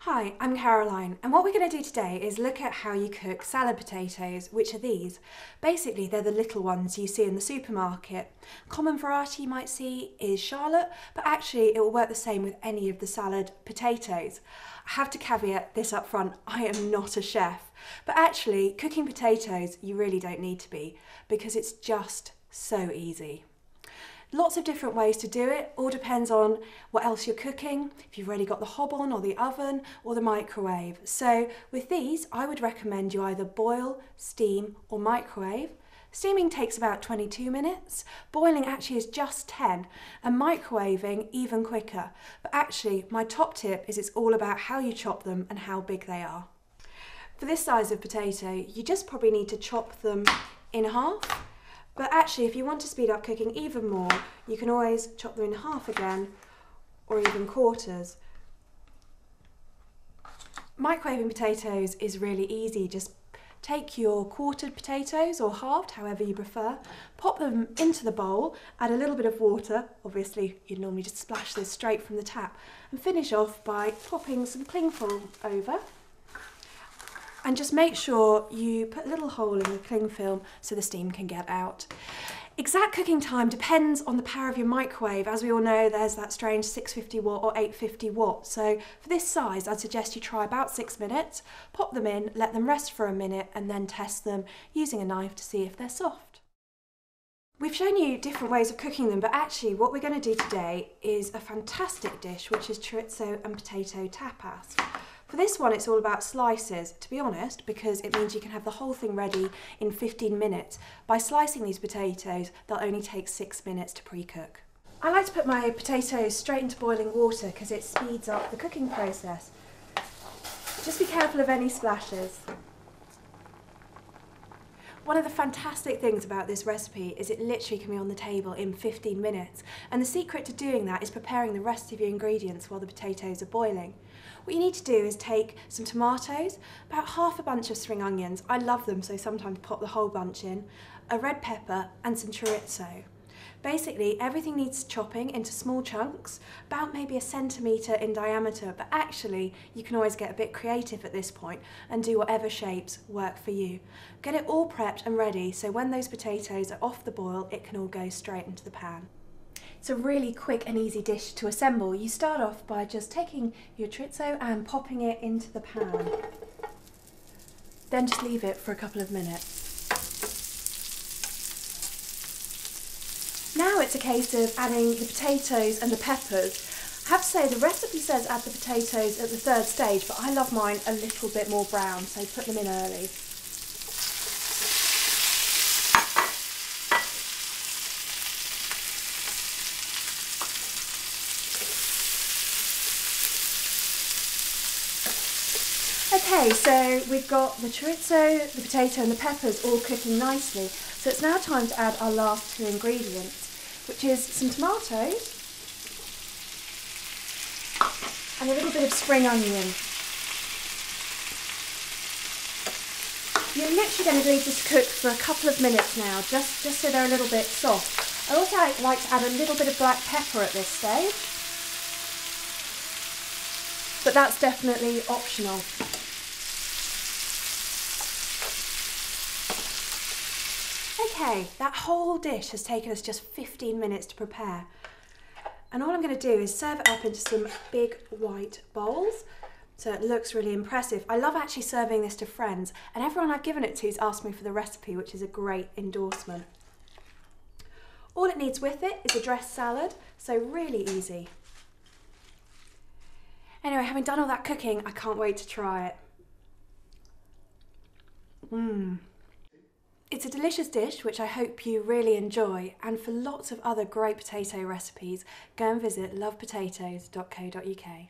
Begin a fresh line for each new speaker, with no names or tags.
Hi, I'm Caroline, and what we're going to do today is look at how you cook salad potatoes, which are these. Basically, they're the little ones you see in the supermarket. Common variety you might see is Charlotte, but actually it will work the same with any of the salad potatoes. I have to caveat this up front, I am not a chef, but actually cooking potatoes you really don't need to be, because it's just so easy. Lots of different ways to do it, all depends on what else you're cooking, if you've already got the hob on or the oven or the microwave. So with these, I would recommend you either boil, steam or microwave. Steaming takes about 22 minutes, boiling actually is just 10, and microwaving even quicker. But actually, my top tip is it's all about how you chop them and how big they are. For this size of potato, you just probably need to chop them in half. But actually, if you want to speed up cooking even more, you can always chop them in half again, or even quarters. Microwaving potatoes is really easy. Just take your quartered potatoes, or halved, however you prefer, pop them into the bowl, add a little bit of water, obviously you'd normally just splash this straight from the tap, and finish off by popping some cling film over. And just make sure you put a little hole in the cling film so the steam can get out. Exact cooking time depends on the power of your microwave. As we all know, there's that strange 650 watt or 850 watt. So for this size, I'd suggest you try about 6 minutes, pop them in, let them rest for a minute, and then test them using a knife to see if they're soft. We've shown you different ways of cooking them, but actually what we're going to do today is a fantastic dish, which is chorizo and potato tapas. For this one, it's all about slices, to be honest, because it means you can have the whole thing ready in 15 minutes. By slicing these potatoes, they'll only take 6 minutes to pre-cook. I like to put my potatoes straight into boiling water because it speeds up the cooking process. Just be careful of any splashes. One of the fantastic things about this recipe is it literally can be on the table in 15 minutes, and the secret to doing that is preparing the rest of your ingredients while the potatoes are boiling. What you need to do is take some tomatoes, about half a bunch of spring onions, I love them so sometimes pop the whole bunch in, a red pepper and some chorizo. Basically everything needs chopping into small chunks, about maybe 1 centimetre in diameter, but actually you can always get a bit creative at this point and do whatever shapes work for you. Get it all prepped and ready so when those potatoes are off the boil it can all go straight into the pan. It's a really quick and easy dish to assemble. You start off by just taking your chorizo and popping it into the pan. Then just leave it for a couple of minutes. Now it's a case of adding the potatoes and the peppers. I have to say the recipe says add the potatoes at the 3rd stage, but I love mine a little bit more brown, so put them in early. Okay, so we've got the chorizo, the potato and the peppers all cooking nicely. So it's now time to add our last 2 ingredients, which is some tomatoes and a little bit of spring onion. You're literally going to leave this cook for a couple of minutes now, just so they're a little bit soft. I also like to add a little bit of black pepper at this stage, but that's definitely optional. Okay, that whole dish has taken us just 15 minutes to prepare. And all I'm going to do is serve it up into some big white bowls, so it looks really impressive. I love actually serving this to friends, and everyone I've given it to has asked me for the recipe, which is a great endorsement. All it needs with it is a dressed salad, so really easy. Anyway, having done all that cooking, I can't wait to try it. It's a delicious dish which I hope you really enjoy, and for lots of other great potato recipes, go and visit lovepotatoes.co.uk.